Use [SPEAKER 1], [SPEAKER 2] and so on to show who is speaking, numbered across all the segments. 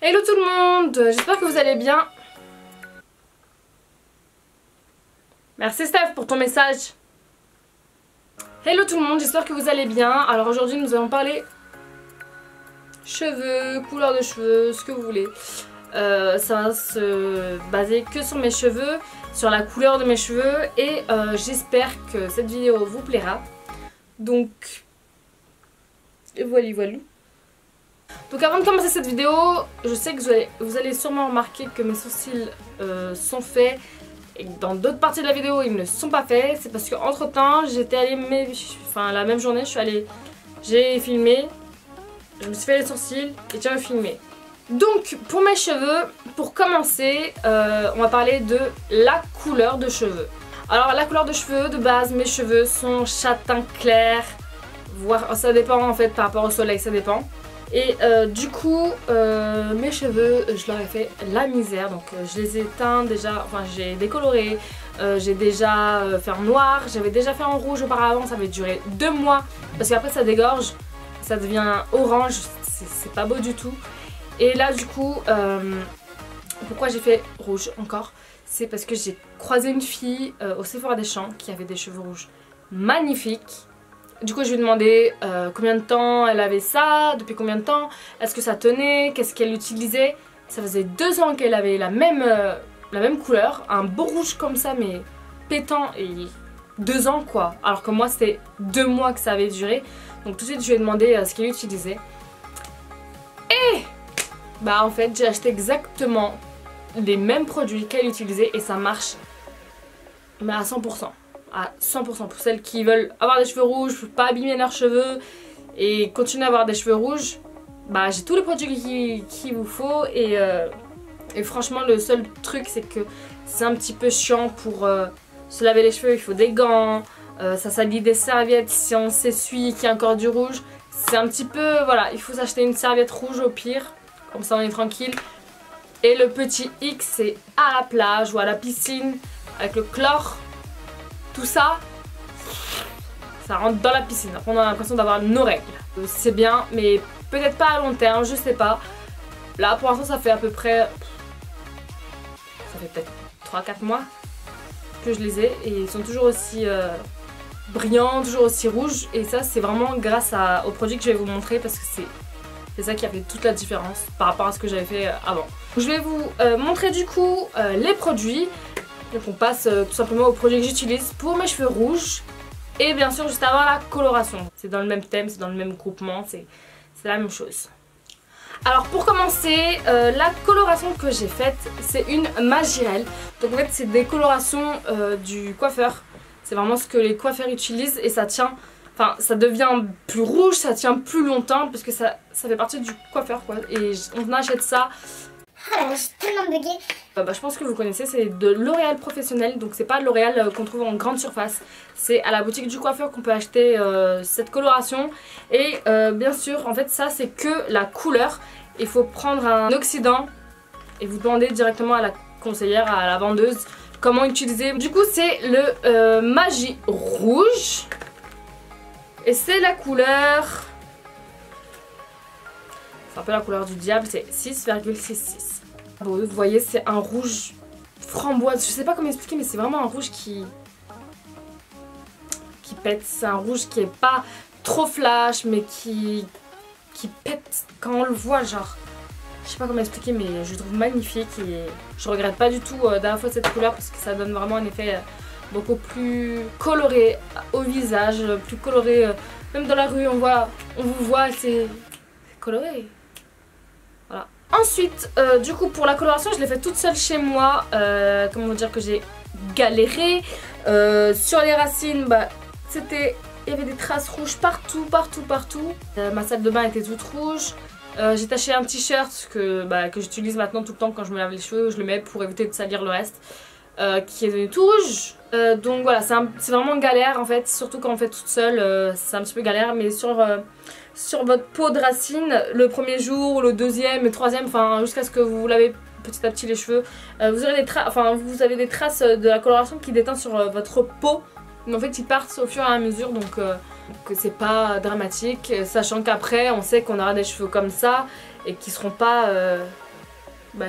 [SPEAKER 1] Hello tout le monde, j'espère que vous allez bien. Merci Steph pour ton message. Hello tout le monde, j'espère que vous allez bien. Alors aujourd'hui nous allons parler cheveux, couleur de cheveux, ce que vous voulez. Ça va se baser que sur mes cheveux, sur la couleur de mes cheveux et j'espère que cette vidéo vous plaira. Donc voilà voilà. Donc avant de commencer cette vidéo, je sais que vous allez sûrement remarquer que mes sourcils sont faits et que dans d'autres parties de la vidéo ils ne sont pas faits. C'est parce que entre temps j'étais allée, la même journée j'ai filmé, je me suis fait les sourcils et tiens filmé. Donc pour mes cheveux, pour commencer, on va parler de la couleur de cheveux. Alors la couleur de cheveux de base, mes cheveux sont châtain clair, voire ça dépend en fait par rapport au soleil, ça dépend. Et du coup mes cheveux je leur ai fait la misère, donc je les ai teints déjà, enfin j'ai décoloré, j'ai déjà fait en noir, j'avais déjà fait en rouge auparavant, ça avait duré 2 mois parce qu'après ça dégorge, ça devient orange, c'est pas beau du tout. Et là du coup pourquoi j'ai fait rouge encore, c'est parce que j'ai croisé une fille au Sephora des Champs qui avait des cheveux rouges magnifiques. Du coup je lui ai demandé combien de temps elle avait ça, depuis combien de temps, est-ce que ça tenait, qu'est-ce qu'elle utilisait. Ça faisait 2 ans qu'elle avait la même couleur, un beau rouge comme ça mais pétant, et 2 ans quoi. Alors que moi c'était 2 mois que ça avait duré. Donc tout de suite je lui ai demandé ce qu'elle utilisait. Et bah en fait j'ai acheté exactement les mêmes produits qu'elle utilisait et ça marche mais à 100%. À 100% pour celles qui veulent avoir des cheveux rouges, pas abîmer leurs cheveux et continuer à avoir des cheveux rouges, bah j'ai tous les produits qu'il vous faut et franchement le seul truc c'est que c'est un petit peu chiant pour se laver les cheveux, il faut des gants, ça salit des serviettes si on s'essuie qu'il y a encore du rouge, c'est un petit peu, voilà, il faut s'acheter une serviette rouge au pire, comme ça on est tranquille. Et le petit X c'est à la plage ou à la piscine avec le chlore. Tout ça, ça rentre dans la piscine. Après on a l'impression d'avoir nos règles. C'est bien, mais peut-être pas à long terme, je sais pas. Là pour l'instant ça fait à peu près... Ça fait peut-être 3-4 mois que je les ai. Et ils sont toujours aussi brillants, toujours aussi rouges. Et ça c'est vraiment grâce aux produits que je vais vous montrer. Parce que c'est ça qui a fait toute la différence par rapport à ce que j'avais fait avant. Je vais vous montrer du coup les produits. Donc on passe tout simplement aux produits que j'utilise pour mes cheveux rouges. Et bien sûr juste avant la coloration. C'est dans le même thème, c'est dans le même groupement, c'est la même chose. Alors pour commencer, la coloration que j'ai faite, c'est une Majirel. Donc en fait c'est des colorations du coiffeur. C'est vraiment ce que les coiffeurs utilisent et ça tient, enfin ça devient plus rouge, ça tient plus longtemps parce que ça fait partie du coiffeur quoi. Et on achète ça.
[SPEAKER 2] Oh là là, j'ai tellement bugué.
[SPEAKER 1] Je pense que vous connaissez, c'est de L'Oréal Professionnel, donc c'est pas L'Oréal qu'on trouve en grande surface, c'est à la boutique du coiffeur qu'on peut acheter cette coloration. Et bien sûr en fait ça c'est que la couleur, il faut prendre un oxydant et vous demander directement à la conseillère, à la vendeuse comment utiliser. Du coup c'est le Magie Rouge et c'est la couleur, c'est un peu la couleur du diable, c'est 6,66. Bon, vous voyez c'est un rouge framboise, je sais pas comment expliquer mais c'est vraiment un rouge qui pète, c'est un rouge qui est pas trop flash mais qui pète quand on le voit, genre je sais pas comment expliquer mais je le trouve magnifique et je regrette pas du tout d'avoir fait cette couleur parce que ça donne vraiment un effet beaucoup plus coloré au visage, plus coloré, même dans la rue on vous voit, c'est coloré. Voilà. Ensuite, du coup pour la coloration je l'ai fait toute seule chez moi, comment dire que j'ai galéré. Sur les racines, bah il y avait des traces rouges partout. Ma salle de bain était toute rouge. J'ai taché un t-shirt que j'utilise maintenant tout le temps quand je me lave les cheveux, je le mets pour éviter de salir le reste, qui est devenu tout rouge. Donc voilà, c'est vraiment galère en fait, surtout quand on fait toute seule, c'est un petit peu galère, mais sur votre peau de racine, le premier jour, le deuxième, le troisième, enfin jusqu'à ce que vous lavez petit à petit les cheveux, vous avez des traces de la coloration qui déteint sur votre peau. Mais en fait ils partent au fur et à mesure, donc c'est pas dramatique, sachant qu'après on sait qu'on aura des cheveux comme ça et qui seront pas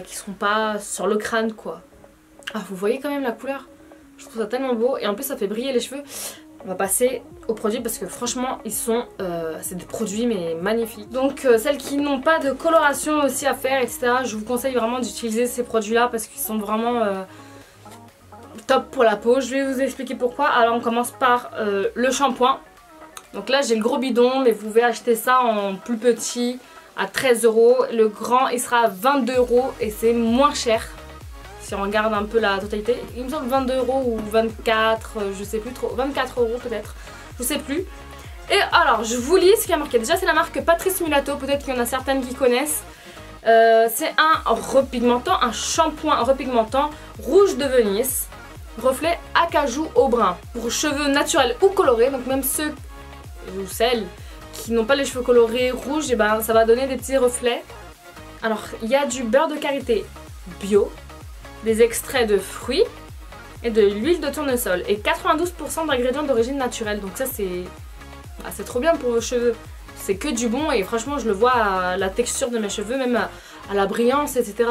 [SPEAKER 1] qui seront pas sur le crâne quoi. Ah, vous voyez quand même la couleur? Je trouve ça tellement beau et en plus ça fait briller les cheveux. On va passer aux produits parce que franchement ils sont, c'est des produits mais magnifiques. Donc celles qui n'ont pas de coloration aussi à faire etc. Je vous conseille vraiment d'utiliser ces produits là parce qu'ils sont vraiment top pour la peau. Je vais vous expliquer pourquoi. Alors on commence par le shampoing. Donc là j'ai le gros bidon mais vous pouvez acheter ça en plus petit à 13 €. Le grand il sera à 22 € et c'est moins cher. Si on regarde un peu la totalité, il me semble 22 € ou 24, je sais plus trop, 24 € peut-être, je sais plus. Et alors, je vous lis ce qui a marqué. Déjà, c'est la marque Patrice Mulato, peut-être qu'il y en a certaines qui connaissent. C'est un repigmentant, un shampoing repigmentant rouge de Venise, reflet acajou au brun. Pour cheveux naturels ou colorés, donc même ceux ou celles qui n'ont pas les cheveux colorés rouges, et ben, ça va donner des petits reflets. Alors, il y a du beurre de karité bio, des extraits de fruits et de l'huile de tournesol et 92% d'ingrédients d'origine naturelle. Donc ça c'est trop bien pour vos cheveux. C'est que du bon et franchement je le vois à la texture de mes cheveux, même à la brillance etc.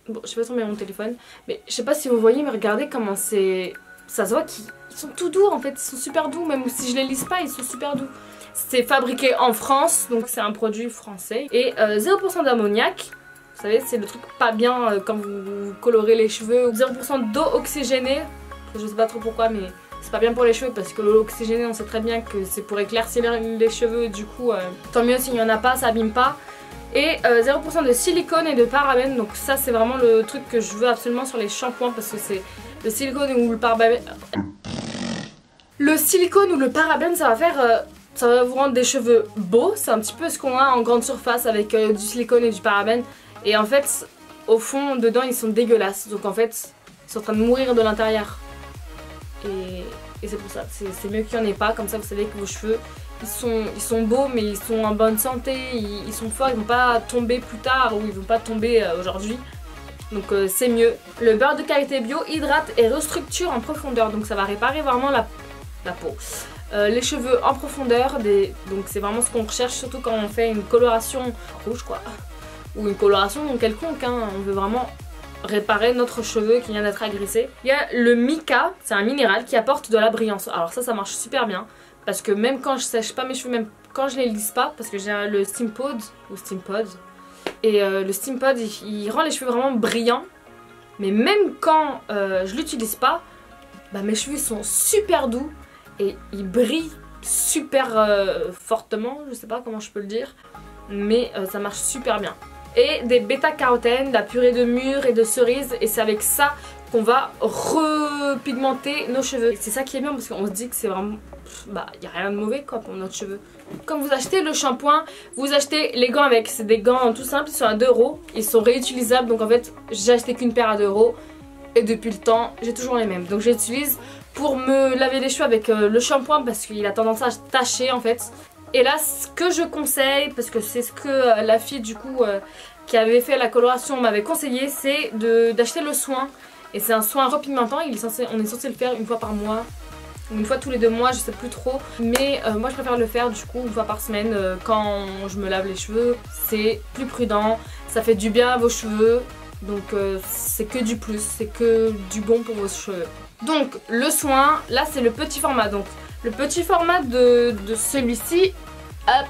[SPEAKER 1] Bon, je vais tomber mon téléphone, mais je sais pas si vous voyez, mais regardez comment c'est... Ça se voit qu'ils sont tout doux en fait, ils sont super doux, même si je les lisse pas, ils sont super doux. C'est fabriqué en France, donc c'est un produit français. Et 0% d'ammoniac. Vous savez, c'est le truc pas bien quand vous colorez les cheveux. 0% d'eau oxygénée. Je sais pas trop pourquoi, mais c'est pas bien pour les cheveux parce que l'eau oxygénée, on sait très bien que c'est pour éclaircir les cheveux. Du coup, tant mieux s'il n'y en a pas, ça abîme pas. Et 0% de silicone et de parabènes. Donc ça, c'est vraiment le truc que je veux absolument sur les shampoings parce que c'est le silicone ou le parabène. Le silicone ou le parabène, ça va faire... ça va vous rendre des cheveux beaux. C'est un petit peu ce qu'on a en grande surface avec du silicone et du parabène. Et en fait, au fond, dedans, ils sont dégueulasses. Donc en fait, ils sont en train de mourir de l'intérieur. Et c'est pour ça. C'est mieux qu'il n'y en ait pas. Comme ça, vous savez que vos cheveux, ils sont beaux, mais ils sont en bonne santé. Ils sont forts, ils ne vont pas tomber plus tard ou ils ne vont pas tomber aujourd'hui. Donc c'est mieux. Le beurre de karité bio hydrate et restructure en profondeur. Donc ça va réparer vraiment la peau. Les cheveux en profondeur. Donc c'est vraiment ce qu'on recherche, surtout quand on fait une coloration rouge quoi. Ou une coloration quelconque, hein. On veut vraiment réparer notre cheveu qui vient d'être agressé. Il y a le mica, c'est un minéral qui apporte de la brillance. Alors ça marche super bien parce que même quand je sèche pas mes cheveux, même quand je les lisse pas, parce que j'ai le Steam Pod ou Steam Pod, et le Steam Pod il rend les cheveux vraiment brillants. Mais même quand je l'utilise pas, mes cheveux sont super doux et ils brillent super fortement, je sais pas comment je peux le dire, mais ça marche super bien. Et des bêta-carotènes, de la purée de mûre et de cerises, et c'est avec ça qu'on va repigmenter nos cheveux. C'est ça qui est bien parce qu'on se dit que c'est vraiment... y a rien de mauvais quoi pour notre cheveu. Quand vous achetez le shampoing, vous achetez les gants avec. C'est des gants tout simples, ils sont à 2 €. Ils sont réutilisables, donc en fait j'ai acheté qu'une paire à 2 € et depuis le temps j'ai toujours les mêmes. Donc j'utilise pour me laver les cheveux avec le shampoing parce qu'il a tendance à tacher en fait. Et là ce que je conseille, parce que c'est ce que la fille du coup qui avait fait la coloration m'avait conseillé, c'est d'acheter le soin. Et c'est un soin repigmentant, on est censé le faire une fois par mois, une fois tous les 2 mois, je sais plus trop. Mais moi je préfère le faire du coup une fois par semaine quand je me lave les cheveux. C'est plus prudent, ça fait du bien à vos cheveux. Donc c'est que du plus, c'est que du bon pour vos cheveux. Donc le soin, là c'est le petit format. Donc le petit format de celui-ci, hop.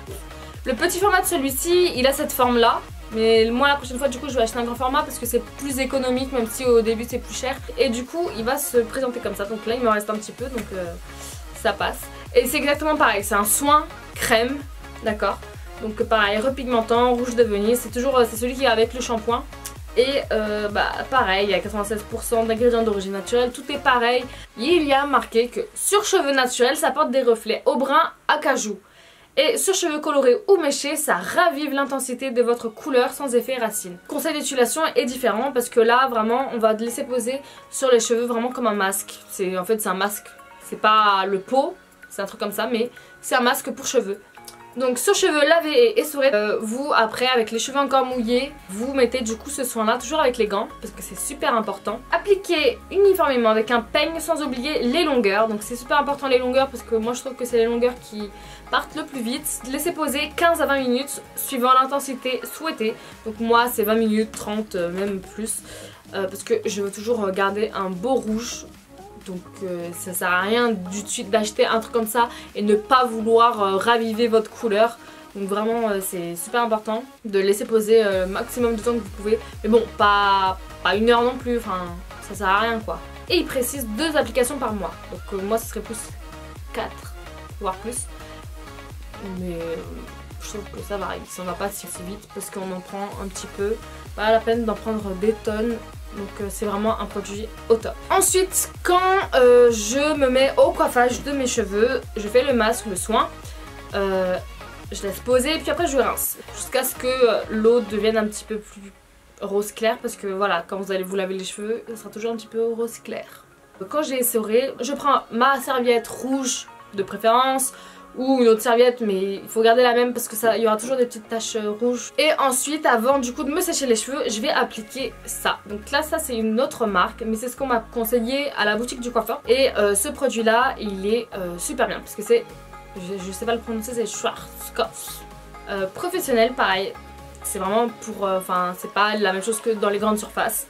[SPEAKER 1] Le petit format de celui-ci, il a cette forme là. Mais moi la prochaine fois du coup je vais acheter un grand format parce que c'est plus économique, même si au début c'est plus cher. Et du coup il va se présenter comme ça. Donc là il me reste un petit peu, donc ça passe. Et c'est exactement pareil, c'est un soin crème, d'accord. Donc pareil, repigmentant, rouge de Venise, c'est celui qui est avec le shampoing. Et pareil, il y a 96% d'ingrédients d'origine naturelle, tout est pareil. Il y a marqué que sur cheveux naturels, ça apporte des reflets au brun acajou. Et sur cheveux colorés ou méchés, ça ravive l'intensité de votre couleur sans effet racine. Le conseil d'utilisation est différent parce que là, vraiment, on va le laisser poser sur les cheveux vraiment comme un masque. En fait, c'est un masque. C'est pas le pot, c'est un truc comme ça, mais c'est un masque pour cheveux. Donc sur cheveux lavés et essorés, vous après avec les cheveux encore mouillés, vous mettez du coup ce soin là toujours avec les gants parce que c'est super important. Appliquez uniformément avec un peigne sans oublier les longueurs. Donc c'est super important les longueurs parce que moi je trouve que c'est les longueurs qui partent le plus vite. Laissez poser 15 à 20 minutes suivant l'intensité souhaitée. Donc moi c'est 20 minutes, 30 même plus parce que je veux toujours garder un beau rouge. Donc ça sert à rien du tout d'acheter un truc comme ça et ne pas vouloir raviver votre couleur. Donc vraiment c'est super important de laisser poser le maximum de temps que vous pouvez. Mais bon, pas 1 heure non plus, enfin ça sert à rien quoi. Et il précise 2 applications par mois. Donc moi ce serait plus 4, voire plus. Mais je trouve que ça va, ça va pas si vite parce qu'on en prend un petit peu. Pas la peine d'en prendre des tonnes. Donc c'est vraiment un produit au top. Ensuite, quand je me mets au coiffage de mes cheveux, je fais le masque, le soin. Je laisse poser et puis après je rince. Jusqu'à ce que l'eau devienne un petit peu plus rose clair. Parce que voilà, quand vous allez vous laver les cheveux, ça sera toujours un petit peu rose clair. Quand j'ai essoré, je prends ma serviette rouge de préférence. Ou une autre serviette, mais il faut garder la même parce que ça, il y aura toujours des petites taches rouges. Et ensuite, avant du coup de me sécher les cheveux, je vais appliquer ça. Donc là, ça c'est une autre marque, mais c'est ce qu'on m'a conseillé à la boutique du coiffeur. Et ce produit là, il est super bien parce que c'est, je sais pas le prononcer, c'est Schwarzkopf. Professionnel, pareil. C'est vraiment pour, enfin c'est pas la même chose que dans les grandes surfaces.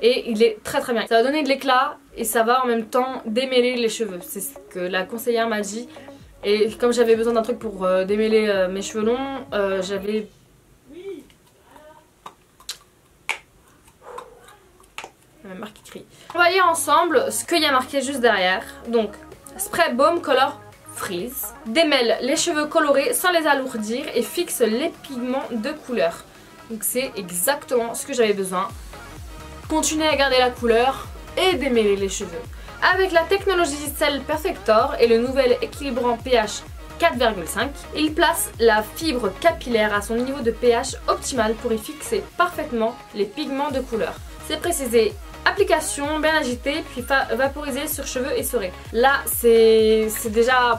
[SPEAKER 1] Et il est très bien. Ça va donner de l'éclat et ça va en même temps démêler les cheveux. C'est ce que la conseillère m'a dit. Et comme j'avais besoin d'un truc pour démêler mes cheveux longs, j'avais... La même marque qui crie. On va lire ensemble ce qu'il y a marqué juste derrière. Donc, spray baume color freeze. Démêle les cheveux colorés sans les alourdir et fixe les pigments de couleur. Donc c'est exactement ce que j'avais besoin. Continuez à garder la couleur et démêler les cheveux. Avec la technologie Cell Perfector et le nouvel équilibrant pH 4,5, il place la fibre capillaire à son niveau de pH optimal pour y fixer parfaitement les pigments de couleur. C'est précisé, application bien agitée puis vaporisée sur cheveux essorés. Là c'est déjà...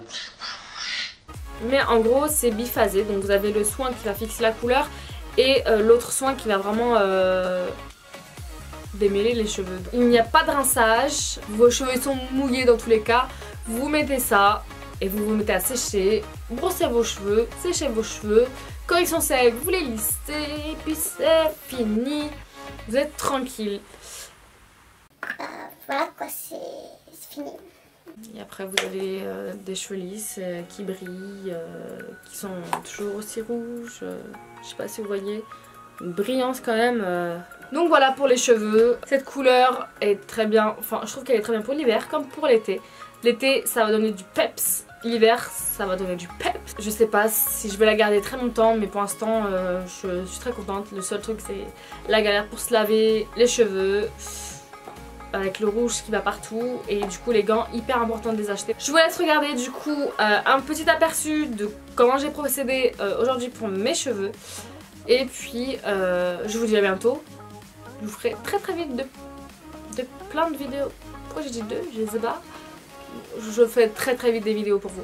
[SPEAKER 1] Mais en gros c'est biphasé, donc vous avez le soin qui va fixer la couleur et l'autre soin qui va vraiment... démêler les cheveux. Il n'y a pas de rinçage, vos cheveux sont mouillés dans tous les cas, vous mettez ça et vous vous mettez à sécher, brossez vos cheveux, séchez vos cheveux, quand ils sont secs vous les lissez et puis c'est fini, vous êtes tranquille.
[SPEAKER 2] Voilà quoi, c'est fini.
[SPEAKER 1] Et après vous avez des cheveux lisses qui brillent, qui sont toujours aussi rouges, je sais pas si vous voyez, une brillance quand même. Donc voilà pour les cheveux, cette couleur est très bien, enfin je trouve qu'elle est très bien pour l'hiver comme pour l'été. L'été ça va donner du peps, l'hiver ça va donner du peps. Je sais pas si je vais la garder très longtemps mais pour l'instant je suis très contente. Le seul truc c'est la galère pour se laver les cheveux avec le rouge qui va partout et du coup les gants hyper important de les acheter. Je vous laisse regarder du coup un petit aperçu de comment j'ai procédé aujourd'hui pour mes cheveux. Et puis je vous dis à bientôt. Je vous ferai très vite de plein de vidéos. Pourquoi j'ai dit 2? Je sais pas. Je ferai très vite des vidéos pour vous.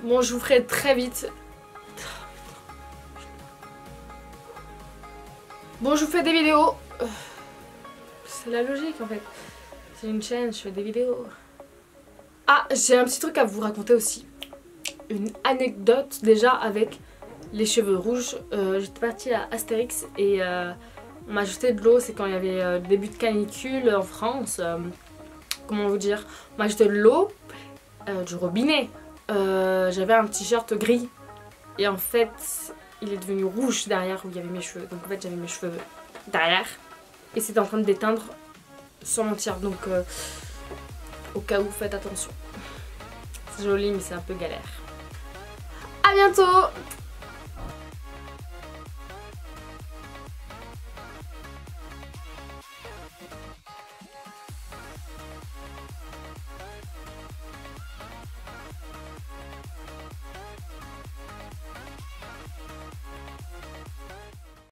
[SPEAKER 1] Bon, je vous ferai très vite. Bon, je vous fais des vidéos. C'est la logique en fait. C'est une chaîne, je fais des vidéos. Ah, j'ai un petit truc à vous raconter aussi. Une anecdote déjà avec les cheveux rouges. J'étais partie à Astérix et on m'a jeté de l'eau. C'est quand il y avait le début de canicule en France. comment vous dire, moi j'étais de l'eau du robinet. J'avais un t-shirt gris et en fait il est devenu rouge derrière où il y avait mes cheveux. Donc en fait j'avais mes cheveux derrière et c'était en train de déteindre sur mon t-shirt. Donc au cas où, faites attention. C'est joli mais c'est un peu galère. À bientôt!